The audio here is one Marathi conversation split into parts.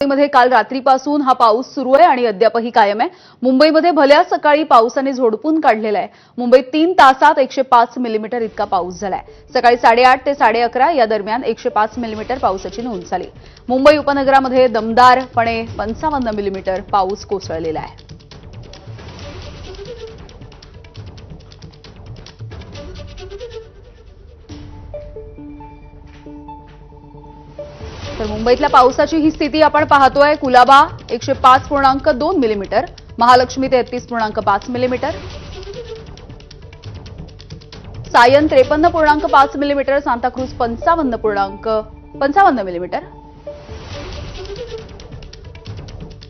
मुंबईमध्ये काल रात्रीपासून हा पाऊस सुरू आहे आणि अद्यापही कायम आहे। मुंबईमध्ये भल्या सकाळी पावसाने झोडपून काढलेला आहे। मुंबईत 3 तासात 105 मिलीमीटर इतका पाऊस झालाय। सकाळी 8:30 ते 11:30 या दरम्यान 105 मिलीमीटर पावसाची नोंद झाली। मुंबई उपनगरामध्ये दमदारपणे 55 मिलीमीटर पाऊस कोसळलेला आहे। तर मुंबईतल्या पावसाची ही स्थिती आपण पाहतोय। Colaba 105.2 millimetre, Mahalakshmi 33.5 millimetre, Sion 53.5 millimetre, Santacruz 55 millimetre,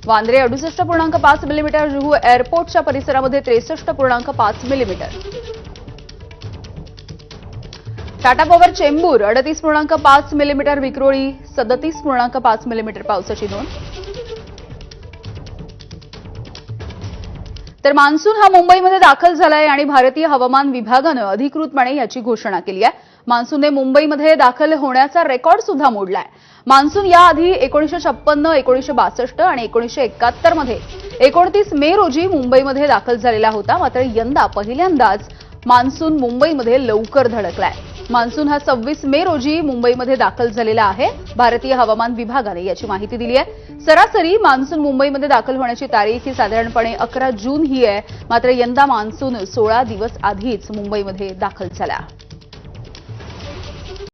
Vandre 68.5 millimetre, Juhu एअरपोर्टच्या परिसरामध्ये 63.5 millimetre, Tata power Chembur 38.5 millimetre, Vikhroli 37.5 millimetre पावसाची नोंद। तर मान्सून हा मुंबईमध्ये दाखल झालाय आणि भारतीय हवामान विभागानं अधिकृतपणे याची घोषणा केली आहे। मान्सूनने मुंबईमध्ये दाखल होण्याचा रेकॉर्ड सुद्धा मोडलाय। मान्सून याआधी 1956, 1962 आणि 1971 मध्ये 29 मे रोजी मुंबईमध्ये दाखल झालेला होता। मात्र यंदा पहिल्यांदाच मान्सून मुंबईमध्ये लवकर धडकलाय। मान्सून हा 26 मे रोजी मुंबईमध्ये दाखल झालेला आहे। भारतीय हवामान विभागाने याची माहिती दिली आहे। सरासरी मान्सून मुंबईमध्ये दाखल होण्याची तारीख ही साधारणपणे 11 जून ही आहे। मात्र यंदा मान्सून 16 दिवस आधीच मुंबईमध्ये दाखल झाला।